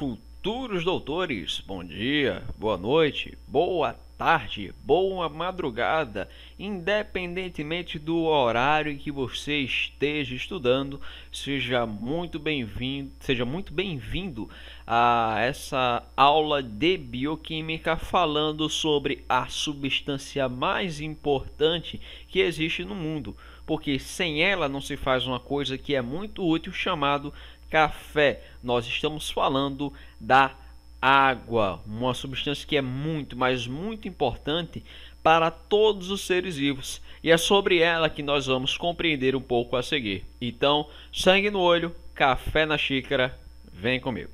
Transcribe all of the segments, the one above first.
futuros doutores, bom dia, boa noite, boa tarde, boa madrugada, independentemente do horário em que você esteja estudando, seja muito bem-vindo a essa aula de bioquímica falando sobre a substância mais importante que existe no mundo, porque sem ela não se faz uma coisa que é muito útil chamado café. Nós estamos falando da água, uma substância que é muito, mas muito importante para todos os seres vivos. E é sobre ela que nós vamos compreender um pouco a seguir. Então, sangue no olho, café na xícara, vem comigo.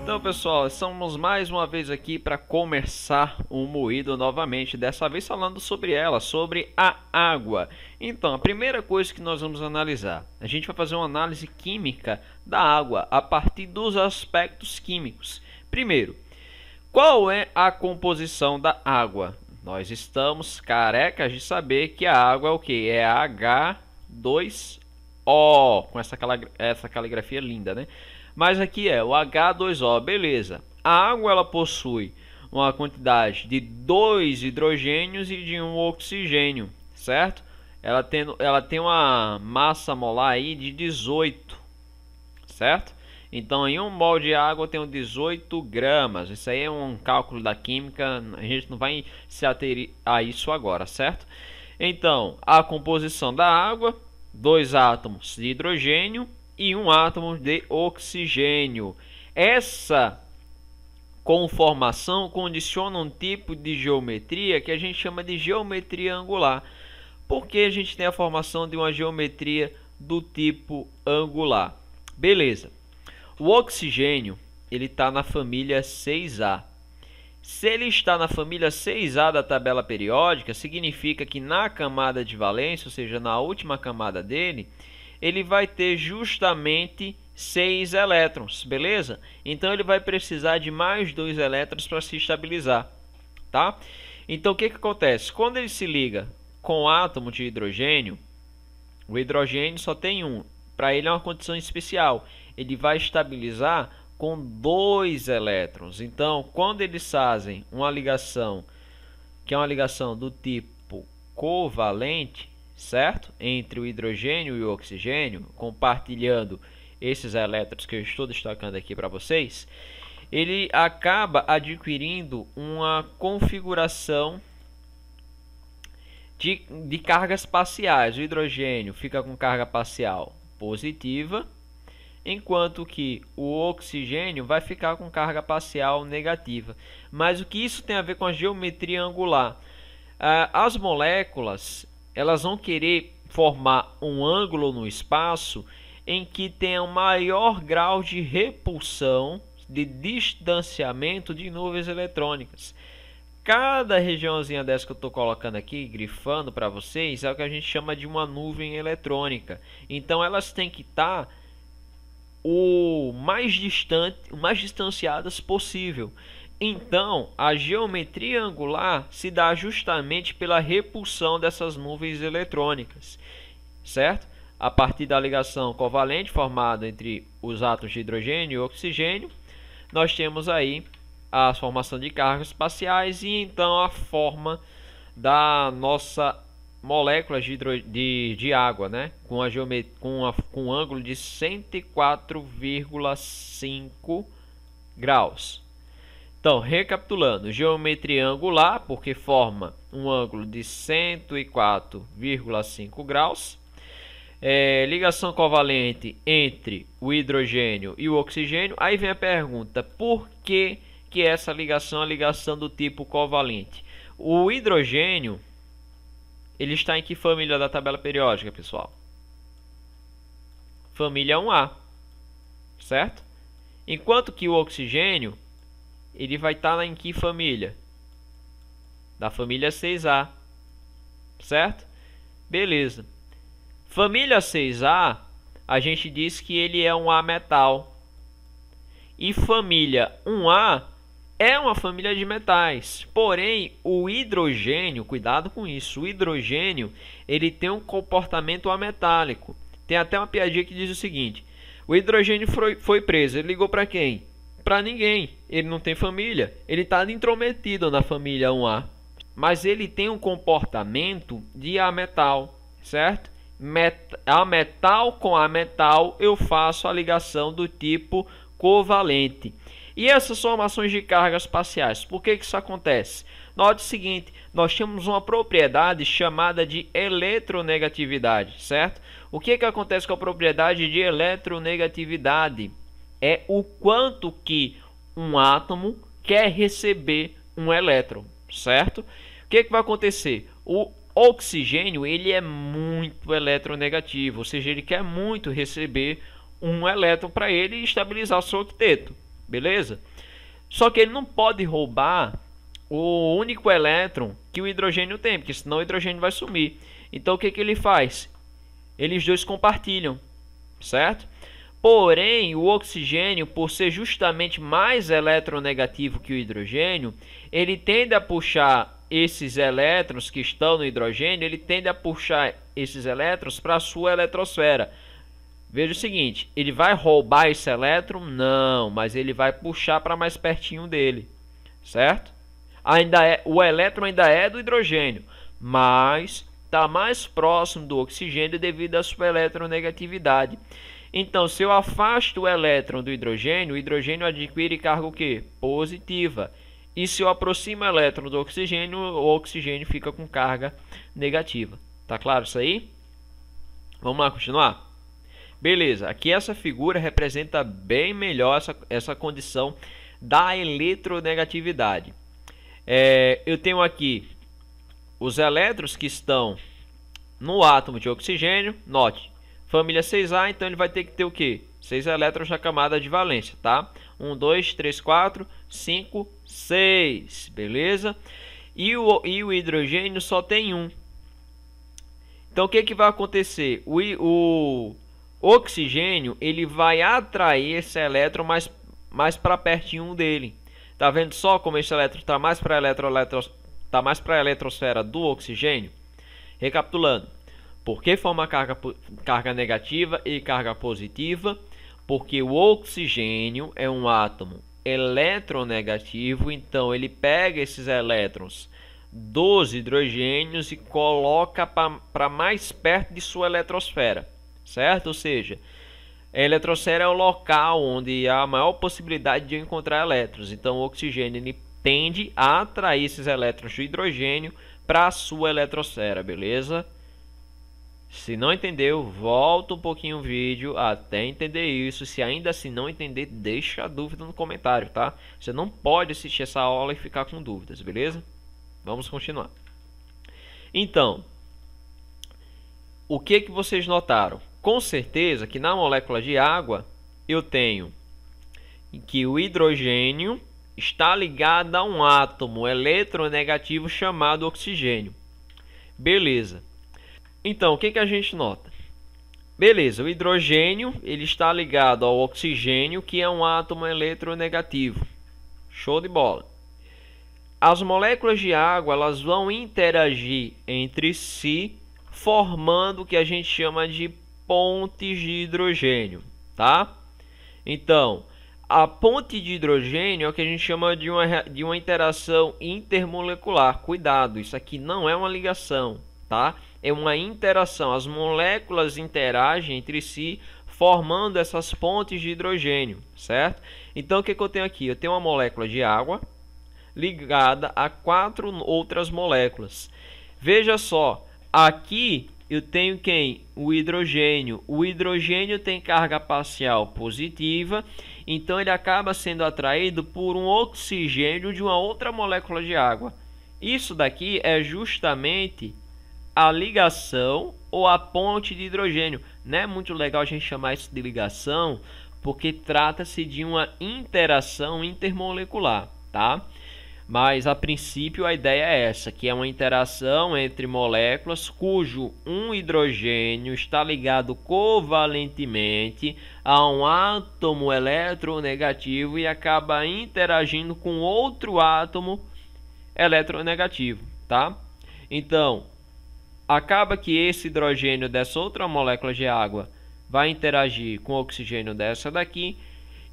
Então, pessoal, estamos mais uma vez aqui para começar o moído novamente, dessa vez falando sobre ela, sobre a água. Então, a primeira coisa que nós vamos analisar, a gente vai fazer uma análise química da água a partir dos aspectos químicos. Primeiro, qual é a composição da água? Nós estamos carecas de saber que a água é o que? É H2O, com essa caligrafia linda, né? Mas aqui é o H2O, beleza. A água ela possui uma quantidade de 2 hidrogênios e de 1 oxigênio, certo? Ela tem uma massa molar aí de 18, certo? Então, em 1 mol de água tem 18 gramas. Isso aí é um cálculo da química, a gente não vai se ater a isso agora, certo? Então, a composição da água, 2 átomos de hidrogênio e 1 átomo de oxigênio. Essa conformação condiciona um tipo de geometria que a gente chama de geometria angular. Porque a gente tem a formação de uma geometria do tipo angular. Beleza. O oxigênio ele está na família 6A. Se ele está na família 6A da tabela periódica, significa que na camada de valência, ou seja, na última camada dele, ele vai ter justamente 6 elétrons, beleza? Então ele vai precisar de mais 2 elétrons para se estabilizar, tá? Então o que acontece? Quando ele se liga com o átomo de hidrogênio, o hidrogênio só tem um. Para ele é uma condição especial. Ele vai estabilizar com 2 elétrons. Então, quando eles fazem uma ligação, que é uma ligação do tipo covalente, certo? Entre o hidrogênio e o oxigênio, compartilhando esses elétrons que eu estou destacando aqui para vocês, ele acaba adquirindo uma configuração de cargas parciais. O hidrogênio fica com carga parcial positiva, enquanto que o oxigênio vai ficar com carga parcial negativa. Mas o que isso tem a ver com a geometria angular? As moléculas elas vão querer formar um ângulo no espaço em que tenha um maior grau de repulsão, de distanciamento de nuvens eletrônicas. Cada regiãozinha dessa que eu estou colocando aqui, grifando para vocês, é o que a gente chama de uma nuvem eletrônica. Então elas têm que estar o mais distanciadas possível. Então, a geometria angular se dá justamente pela repulsão dessas nuvens eletrônicas, certo? A partir da ligação covalente formada entre os átomos de hidrogênio e oxigênio, nós temos aí a formação de cargas parciais e então a forma da nossa molécula de água, né? Com um ângulo de 104,5 graus. Então, recapitulando, geometria angular, porque forma um ângulo de 104,5 graus. Ligação covalente entre o hidrogênio e o oxigênio. Aí vem a pergunta, por que essa ligação é a ligação do tipo covalente? O hidrogênio, ele está em que família da tabela periódica, pessoal? Família 1A, certo? Enquanto que o oxigênio ele vai estar em que família? Da família 6A, certo? Beleza. Família 6A, a gente diz que ele é um A-metal. E família 1A é uma família de metais. Porém, o hidrogênio, cuidado com isso, o hidrogênio, ele tem um comportamento ametálico. Tem até uma piadinha que diz o seguinte: o hidrogênio foi preso, ele ligou para quem? Para ninguém. Ele não tem família, ele está intrometido na família 1A. Mas ele tem um comportamento de ametal, certo? Ametal com ametal, eu faço a ligação do tipo covalente. E essas formações de cargas parciais, por que isso acontece? Note o seguinte, nós temos uma propriedade chamada de eletronegatividade, certo? O que acontece com a propriedade de eletronegatividade? É o quanto que um átomo quer receber um elétron, certo? O que vai acontecer? O oxigênio, ele é muito eletronegativo, ou seja, ele quer muito receber um elétron para ele estabilizar o seu octeto, beleza? Só que ele não pode roubar o único elétron que o hidrogênio tem, porque senão o hidrogênio vai sumir. Então o que ele faz? Eles dois compartilham, certo? Porém, o oxigênio, por ser justamente mais eletronegativo que o hidrogênio, ele tende a puxar esses elétrons que estão no hidrogênio, ele tende a puxar esses elétrons para a sua eletrosfera. Veja o seguinte, ele vai roubar esse elétron? Não, mas ele vai puxar para mais pertinho dele, certo? O elétron ainda é do hidrogênio, mas está mais próximo do oxigênio devido à sua eletronegatividade. Então, se eu afasto o elétron do hidrogênio, o hidrogênio adquire carga o quê? Positiva. E se eu aproximo o elétron do oxigênio, o oxigênio fica com carga negativa. Tá claro isso aí? Vamos lá, continuar? Beleza, aqui essa figura representa bem melhor essa condição da eletronegatividade. Eu tenho aqui os elétrons que estão no átomo de oxigênio. Note, família 6A, então ele vai ter que ter o quê? 6 elétrons na camada de valência, tá? 1, 2, 3, 4, 5, 6, beleza? E o hidrogênio só tem 1. Então o que vai acontecer? O oxigênio, ele vai atrair esse elétron mais para pertinho dele. Tá vendo só como esse elétron está mais para a eletrosfera do oxigênio? Recapitulando, por que forma carga negativa e carga positiva? Porque o oxigênio é um átomo eletronegativo, então ele pega esses elétrons dos hidrogênios e coloca para mais perto de sua eletrosfera, certo? Ou seja, a eletrosfera é o local onde há a maior possibilidade de eu encontrar elétrons. Então o oxigênio ele tende a atrair esses elétrons do hidrogênio para a sua eletrosfera, beleza? Se não entendeu, volta um pouquinho o vídeo até entender isso. Se ainda assim não entender, deixa a dúvida no comentário, tá? Você não pode assistir essa aula e ficar com dúvidas, beleza? Vamos continuar. Então, o que vocês notaram? Com certeza que na molécula de água eu tenho que o hidrogênio está ligado a um átomo eletronegativo chamado oxigênio. Beleza. Então, o que a gente nota? Beleza, o hidrogênio ele está ligado ao oxigênio, que é um átomo eletronegativo. Show de bola. As moléculas de água elas vão interagir entre si, formando o que a gente chama de pontes de hidrogênio, tá? Então, a ponte de hidrogênio é o que a gente chama de uma interação intermolecular. Cuidado, isso aqui não é uma ligação, tá? É uma interação. As moléculas interagem entre si, formando essas pontes de hidrogênio, certo? Então, o que eu tenho aqui? Eu tenho uma molécula de água ligada a 4 outras moléculas. Veja só, aqui eu tenho quem? O hidrogênio. O hidrogênio tem carga parcial positiva, então ele acaba sendo atraído por um oxigênio de uma outra molécula de água. Isso daqui é justamente a ligação ou a ponte de hidrogênio. Não é muito legal a gente chamar isso de ligação, porque trata-se de uma interação intermolecular, tá? Mas a princípio a ideia é essa, que é uma interação entre moléculas cujo um hidrogênio está ligado covalentemente a um átomo eletronegativo e acaba interagindo com outro átomo eletronegativo, tá? Então, acaba que esse hidrogênio dessa outra molécula de água vai interagir com o oxigênio dessa daqui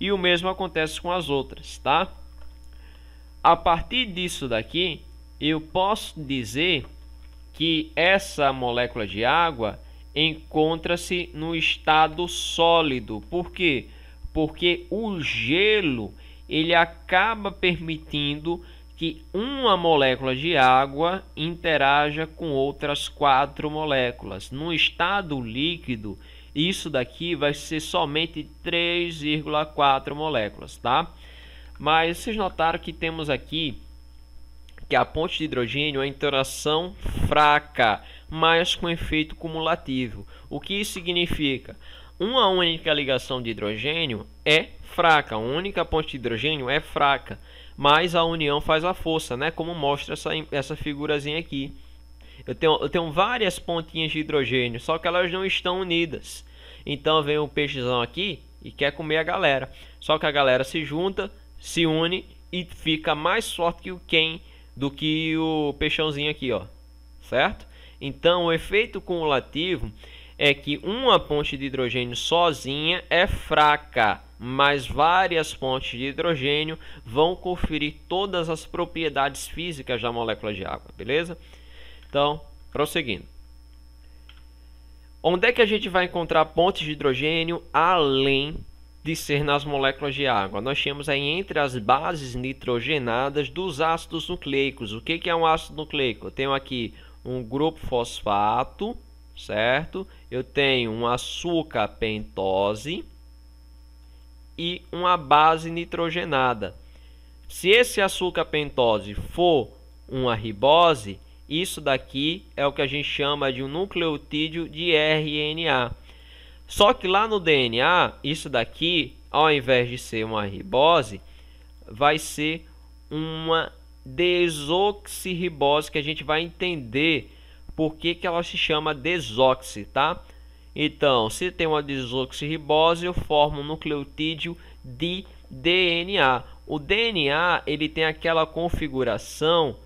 e o mesmo acontece com as outras, tá? A partir disso daqui, eu posso dizer que essa molécula de água encontra-se no estado sólido. Por quê? Porque o gelo ele acaba permitindo que uma molécula de água interaja com outras 4 moléculas. No estado líquido, isso daqui vai ser somente 3,4 moléculas, tá? Mas vocês notaram que temos aqui que a ponte de hidrogênio é interação fraca, mas com efeito cumulativo. O que isso significa? Uma única ligação de hidrogênio é fraca, a única ponte de hidrogênio é fraca, mas a união faz a força, né? Como mostra essa figurazinha aqui. Eu tenho várias pontinhas de hidrogênio, só que elas não estão unidas. Então vem um peixezão aqui e quer comer a galera. Só que a galera se junta, se une e fica mais forte do que o peixãozinho aqui, ó. Certo? Então o efeito cumulativo é que uma ponte de hidrogênio sozinha é fraca, mas várias pontes de hidrogênio vão conferir todas as propriedades físicas da molécula de água, beleza? Então, prosseguindo. Onde é que a gente vai encontrar pontes de hidrogênio além de ser nas moléculas de água? Nós temos aí entre as bases nitrogenadas dos ácidos nucleicos. O que é um ácido nucleico? Eu tenho aqui um grupo fosfato, certo? Eu tenho um açúcar pentose e uma base nitrogenada. Se esse açúcar pentose for uma ribose, isso daqui é o que a gente chama de um nucleotídeo de RNA. Só que lá no DNA, isso daqui, ao invés de ser uma ribose, vai ser uma desoxirribose, que a gente vai entender por que ela se chama desoxi, tá? Então, se tem uma desoxirribose, eu formo um nucleotídeo de DNA. O DNA, ele tem aquela configuração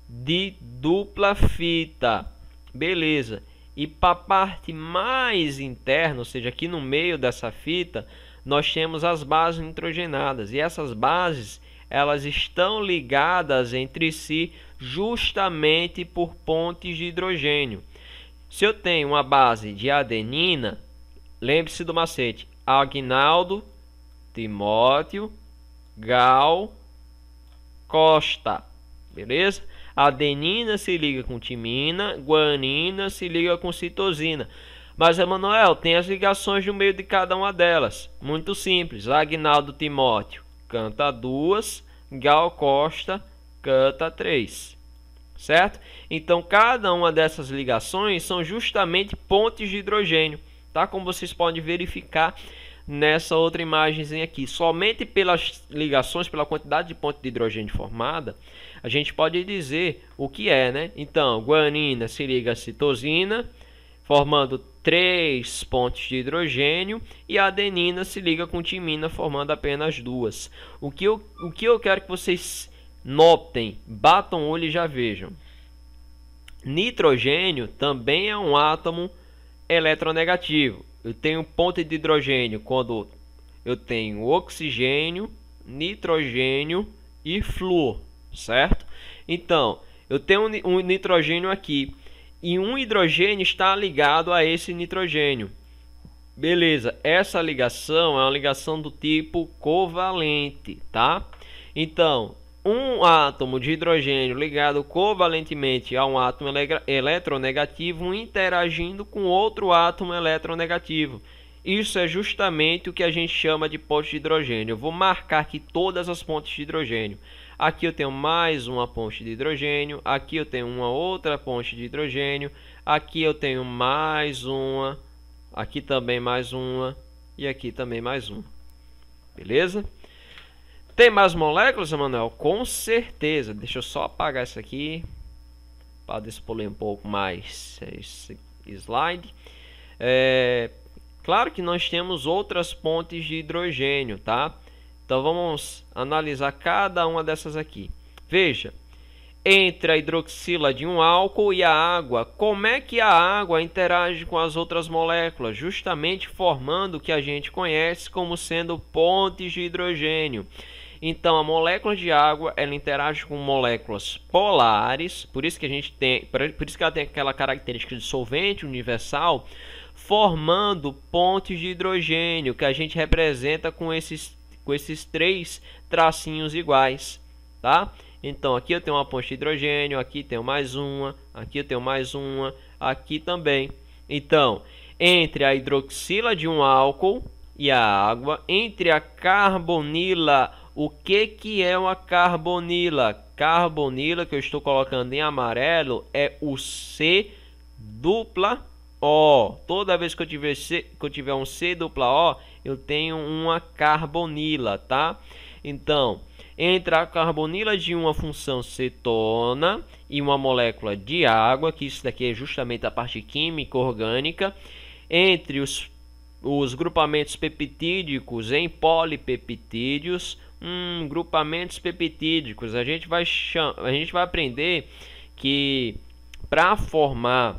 de dupla fita, beleza? E para a parte mais interna, ou seja, aqui no meio dessa fita, nós temos as bases nitrogenadas. E essas bases, elas estão ligadas entre si justamente por pontes de hidrogênio. Se eu tenho uma base de adenina, lembre-se do macete: Agnaldo, Timóteo, Gal, Costa, beleza? Adenina se liga com timina, guanina se liga com citosina. Mas, Emanuel, tem as ligações no meio de cada uma delas. Muito simples. Agnaldo Timóteo canta 2, Gal Costa canta 3. Certo? Então, cada uma dessas ligações são justamente pontes de hidrogênio, tá? Como vocês podem verificar nessa outra imagem aqui. Somente pelas ligações, pela quantidade de pontes de hidrogênio formada, a gente pode dizer o que é, né? Então, guanina se liga a citosina, formando 3 pontes de hidrogênio, e a adenina se liga com timina, formando apenas 2. O que eu quero que vocês notem, batam o olho e já vejam. Nitrogênio também é um átomo eletronegativo. Eu tenho ponte de hidrogênio quando eu tenho oxigênio, nitrogênio e flúor, certo? Então, eu tenho um nitrogênio aqui e um hidrogênio está ligado a esse nitrogênio. Beleza, essa ligação é uma ligação do tipo covalente, tá? Então, um átomo de hidrogênio ligado covalentemente a um átomo eletronegativo interagindo com outro átomo eletronegativo. Isso é justamente o que a gente chama de ponte de hidrogênio. Eu vou marcar aqui todas as pontes de hidrogênio. Aqui eu tenho mais uma ponte de hidrogênio, aqui eu tenho uma outra ponte de hidrogênio, aqui eu tenho mais uma, aqui também mais uma e aqui também mais uma. Beleza? Tem mais moléculas, Emanuel? Com certeza. Deixa eu só apagar isso aqui para despolir um pouco mais esse slide. Claro que nós temos outras pontes de hidrogênio, tá? Então vamos analisar cada uma dessas aqui. Veja, entre a hidroxila de um álcool e a água, como é que a água interage com as outras moléculas? Justamente formando o que a gente conhece como sendo pontes de hidrogênio. Então, a molécula de água, ela interage com moléculas polares, por isso que ela tem aquela característica de solvente universal, formando pontes de hidrogênio, que a gente representa com esses três tracinhos iguais, tá? Então, aqui eu tenho uma ponte de hidrogênio, aqui tenho mais uma, aqui eu tenho mais uma, aqui também. Então, entre a hidroxila de um álcool e a água, entre a carbonila, o que é uma carbonila? Carbonila, que eu estou colocando em amarelo, é o C dupla O. Toda vez que eu tiver um C dupla O, eu tenho uma carbonila, tá? Então, entre a carbonila de uma função cetona e uma molécula de água, que isso daqui é justamente a parte química orgânica, entre os grupamentos peptídicos em polipeptídeos, grupamentos peptídicos, a gente vai aprender que para formar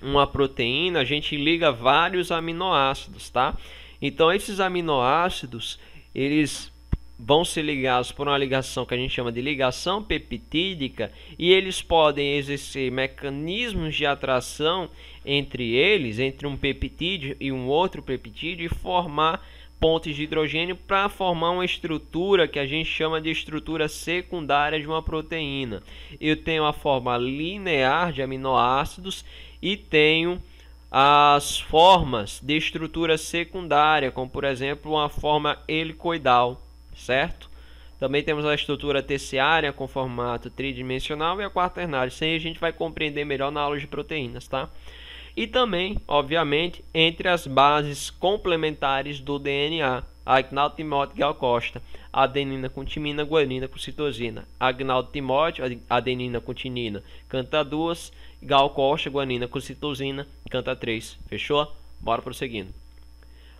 uma proteína a gente liga vários aminoácidos, tá? Então esses aminoácidos, eles vão ser ligados por uma ligação que a gente chama de ligação peptídica, e eles podem exercer mecanismos de atração entre eles, entre um peptídeo e um outro peptídeo, e formar pontes de hidrogênio para formar uma estrutura que a gente chama de estrutura secundária de uma proteína. Eu tenho a forma linear de aminoácidos e tenho as formas de estrutura secundária, como por exemplo uma forma helicoidal, certo? Também temos a estrutura terciária com formato tridimensional e a quaternária. Isso aí a gente vai compreender melhor na aula de proteínas, tá? E também, obviamente, entre as bases complementares do DNA, Agnaldo Timóteo Gal Costa, adenina com timina, guanina com citosina. Agnaldo Timóteo, adenina com tinina, canta 2, Gal Costa, guanina com citosina, canta 3. Fechou? Bora prosseguindo.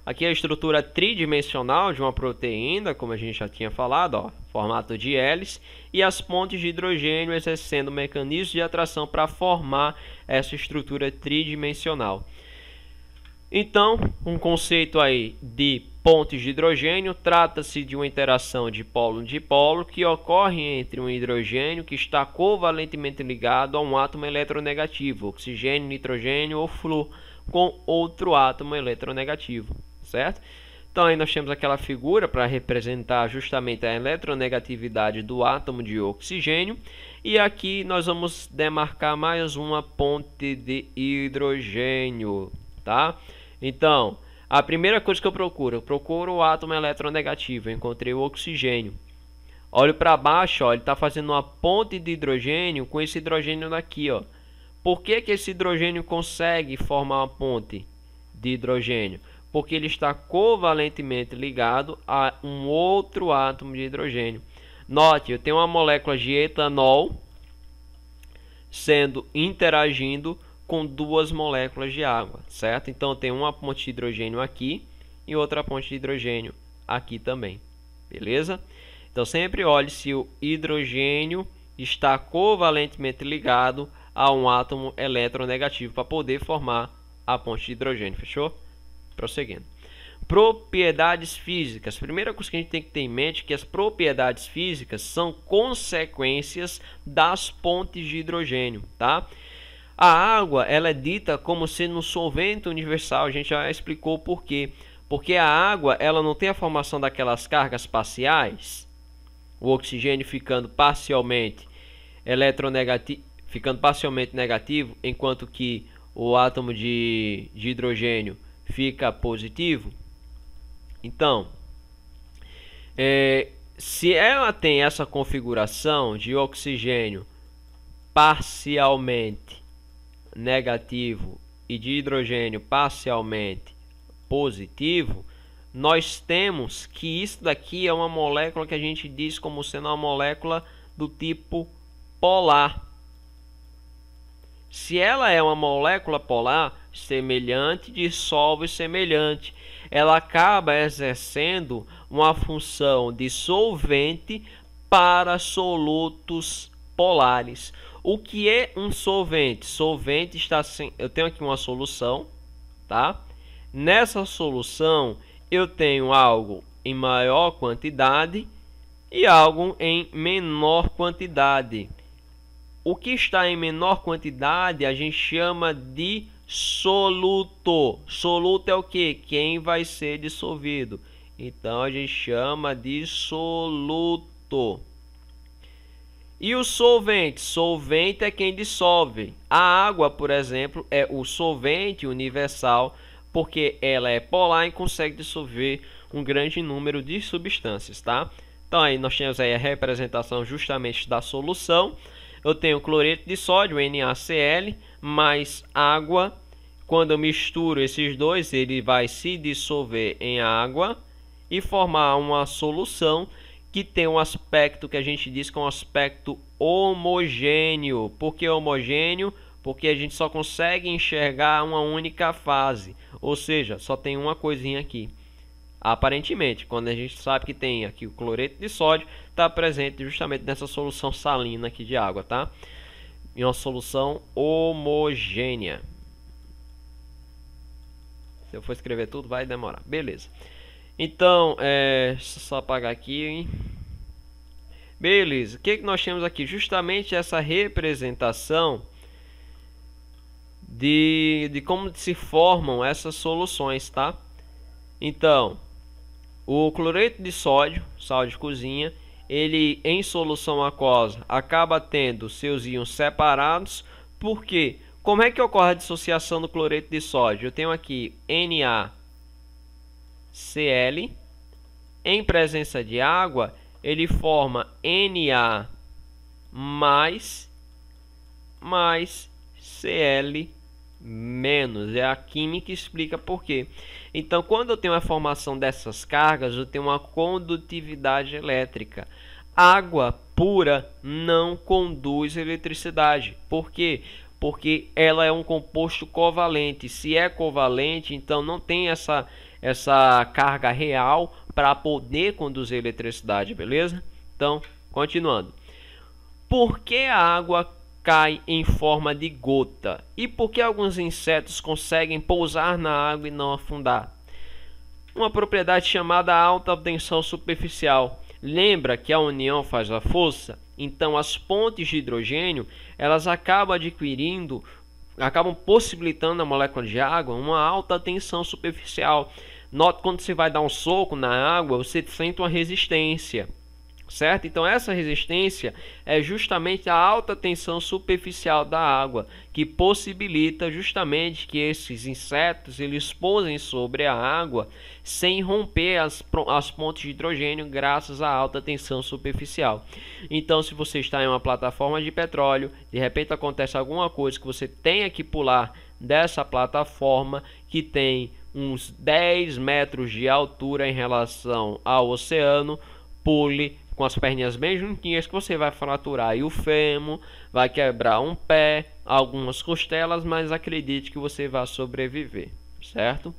Aqui a estrutura tridimensional de uma proteína, como a gente já tinha falado, ó, formato de hélice, e as pontes de hidrogênio exercendo mecanismos de atração para formar essa estrutura tridimensional. Então, um conceito aí de pontes de hidrogênio, trata-se de uma interação de dipolo que ocorre entre um hidrogênio que está covalentemente ligado a um átomo eletronegativo, oxigênio, nitrogênio ou flúor, com outro átomo eletronegativo, certo? Então aí nós temos aquela figura para representar justamente a eletronegatividade do átomo de oxigênio, e aqui nós vamos demarcar mais uma ponte de hidrogênio, tá? Então, a primeira coisa que eu procuro o átomo eletronegativo, eu encontrei o oxigênio. Olho para baixo, ó, ele está fazendo uma ponte de hidrogênio com esse hidrogênio daqui, ó. Por que esse hidrogênio consegue formar uma ponte de hidrogênio? Porque ele está covalentemente ligado a um outro átomo de hidrogênio. Note, eu tenho uma molécula de etanol interagindo com duas moléculas de água, certo? Então eu tenho uma ponte de hidrogênio aqui e outra ponte de hidrogênio aqui também, beleza? Então sempre olhe se o hidrogênio está covalentemente ligado a um átomo eletronegativo para poder formar a ponte de hidrogênio, fechou? Prosseguindo. Propriedades físicas. Primeira coisa que a gente tem que ter em mente é que as propriedades físicas são consequências das pontes de hidrogênio, tá? A água, ela é dita como sendo um solvente universal, a gente já explicou por quê. Porque a água, ela não tem a formação daquelas cargas parciais, o oxigênio ficando parcialmente negativo, enquanto que o átomo de hidrogênio fica positivo. Então, se ela tem essa configuração de oxigênio parcialmente negativo e de hidrogênio parcialmente positivo, nós temos que isso daqui é uma molécula que a gente diz como sendo uma molécula do tipo polar. Se ela é uma molécula polar, semelhante dissolve semelhante, ela acaba exercendo uma função de solvente para solutos polares. O que é um solvente? Solvente está sem... Eu tenho aqui uma solução, tá? Nessa solução eu tenho algo em maior quantidade e algo em menor quantidade. O que está em menor quantidade a gente chama de soluto. Soluto é o que? Quem vai ser dissolvido. Então a gente chama de soluto. E o solvente? Solvente é quem dissolve. A água, por exemplo, é o solvente universal, porque ela é polar e consegue dissolver um grande número de substâncias, tá? Então aí nós temos aí a representação justamente da solução. Eu tenho cloreto de sódio, NaCl, mais água. Quando eu misturo esses dois, ele vai se dissolver em água e formar uma solução que tem um aspecto que a gente diz que é um aspecto homogêneo. Por que homogêneo? Porque a gente só consegue enxergar uma única fase, ou seja, só tem uma coisinha aqui. Aparentemente, quando a gente sabe que tem aqui o cloreto de sódio, está presente justamente nessa solução salina aqui de água, tá? Em uma solução homogênea. Se eu for escrever tudo, vai demorar. Beleza. Então, só apagar aqui, hein? Beleza. O que nós temos aqui? Justamente essa representação de como se formam essas soluções, tá? Então, o cloreto de sódio, sal de cozinha, ele em solução aquosa acaba tendo seus íons separados. Por quê? Como é que ocorre a dissociação do cloreto de sódio? Eu tenho aqui NaCl. Em presença de água, ele forma Na mais Cl menos. É a química que explica por quê. Então, quando eu tenho a formação dessas cargas, eu tenho uma condutividade elétrica. Água pura não conduz eletricidade. Por quê? Porque ela é um composto covalente. Se é covalente, então não tem essa carga real para poder conduzir eletricidade, beleza? Então, continuando. Por que a água cai em forma de gota? E por que alguns insetos conseguem pousar na água e não afundar? Uma propriedade chamada alta tensão superficial. Lembra que a união faz a força? Então as pontes de hidrogênio, elas acabam possibilitando a molécula de água uma alta tensão superficial. Note quando você vai dar um soco na água, você sente uma resistência, certo? Então essa resistência é justamente a alta tensão superficial da água, que possibilita justamente que esses insetos eles pousem sobre a água sem romper as pontes de hidrogênio graças à alta tensão superficial. Então, se você está em uma plataforma de petróleo, de repente acontece alguma coisa que você tenha que pular dessa plataforma que tem uns 10 metros de altura em relação ao oceano, pule com as perninhas bem juntinhas, que você vai fraturar aí o fêmur, vai quebrar um pé, algumas costelas, mas acredite que você vai sobreviver, certo?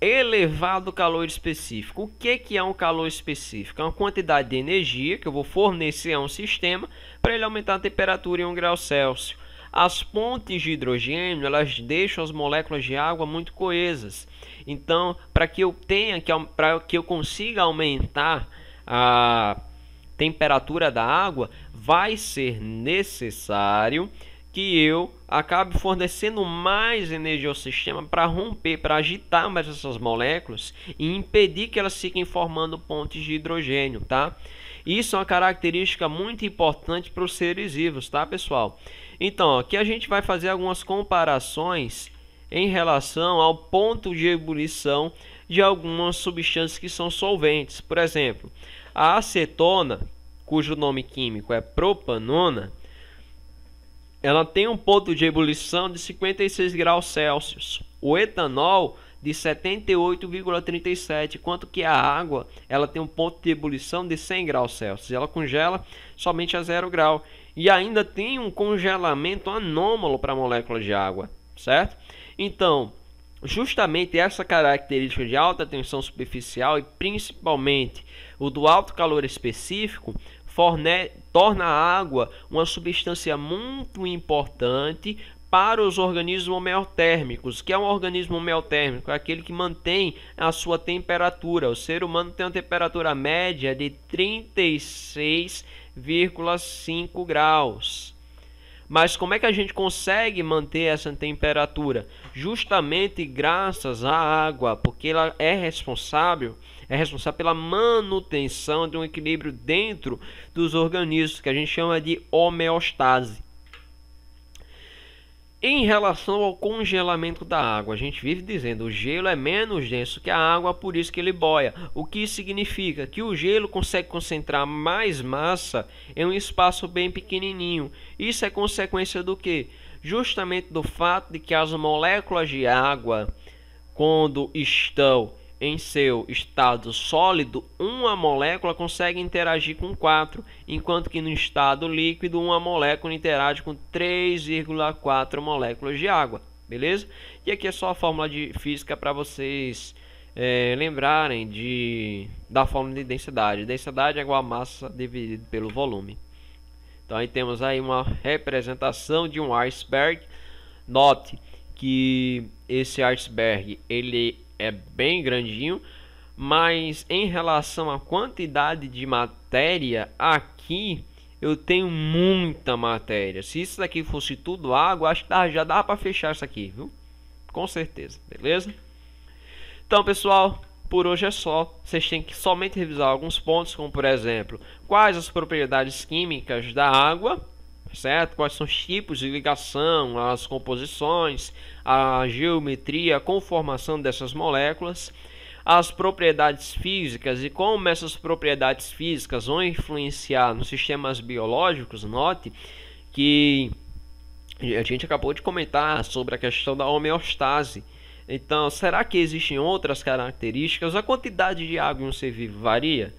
Elevado calor específico. O que é um calor específico? É uma quantidade de energia que eu vou fornecer a um sistema para ele aumentar a temperatura em 1 grau Celsius. As pontes de hidrogênio, elas deixam as moléculas de água muito coesas. Então, para que eu consiga aumentar a temperatura da água, vai ser necessário que eu acabe fornecendo mais energia ao sistema para romper, para agitar mais essas moléculas e impedir que elas fiquem formando pontes de hidrogênio, tá? Isso é uma característica muito importante para os seres vivos, tá, pessoal? Então, aqui a gente vai fazer algumas comparações em relação ao ponto de ebulição de algumas substâncias que são solventes. Por exemplo, a acetona, cujo nome químico é propanona, ela tem um ponto de ebulição de 56 graus Celsius. O etanol de 78,37, enquanto que a água ela tem um ponto de ebulição de 100 graus Celsius. Ela congela somente a 0 grau. E ainda tem um congelamento anômalo para a molécula de água, certo? Então, justamente essa característica de alta tensão superficial e principalmente o do alto calor específico torna a água uma substância muito importante para os organismos homeotérmicos. Que é um organismo homeotérmico? É aquele que mantém a sua temperatura. O ser humano tem uma temperatura média de 36,5 graus. Mas como é que a gente consegue manter essa temperatura? Justamente graças à água, porque ela é responsável pela manutenção de um equilíbrio dentro dos organismos, que a gente chama de homeostase. Em relação ao congelamento da água, a gente vive dizendo que o gelo é menos denso que a água, por isso que ele boia. O que significa que o gelo consegue concentrar mais massa em um espaço bem pequenininho. Isso é consequência do quê? Justamente do fato de que as moléculas de água, quando estão em seu estado sólido, uma molécula consegue interagir com 4, enquanto que no estado líquido uma molécula interage com 3,4 moléculas de água, beleza? E aqui é só a fórmula de física para vocês lembrarem da fórmula de densidade. Densidade é igual a massa dividido pelo volume. Então aí temos aí uma representação de um iceberg. Note que esse iceberg ele é bem grandinho, mas em relação à quantidade de matéria, aqui eu tenho muita matéria. Se isso daqui fosse tudo água, acho que já dá para fechar isso aqui, viu? Com certeza, beleza? Então, pessoal, por hoje é só. Vocês têm que somente revisar alguns pontos, como por exemplo, quais as propriedades químicas da água, certo? Quais são os tipos de ligação, as composições, a geometria, a conformação dessas moléculas, as propriedades físicas e como essas propriedades físicas vão influenciar nos sistemas biológicos. Note que a gente acabou de comentar sobre a questão da homeostase. Então, será que existem outras características? A quantidade de água em um ser vivo varia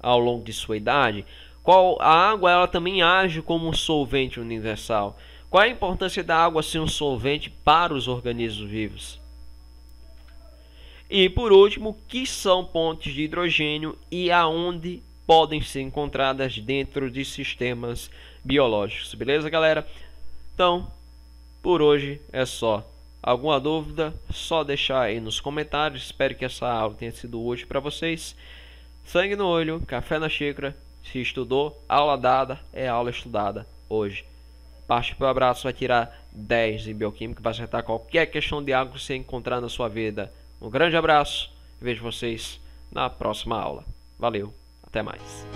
ao longo de sua idade? A água ela também age como um solvente universal. Qual a importância da água ser um solvente para os organismos vivos? E por último, que são pontes de hidrogênio e aonde podem ser encontradas dentro de sistemas biológicos. Beleza, galera? Então, por hoje é só. Alguma dúvida? Só deixar aí nos comentários. Espero que essa aula tenha sido útil para vocês. Sangue no olho, café na xícara. Se estudou, aula dada é aula estudada hoje. Parte para o abraço, vai tirar 10 em bioquímica, vai acertar qualquer questão de água que você encontrar na sua vida. Um grande abraço e vejo vocês na próxima aula. Valeu, até mais.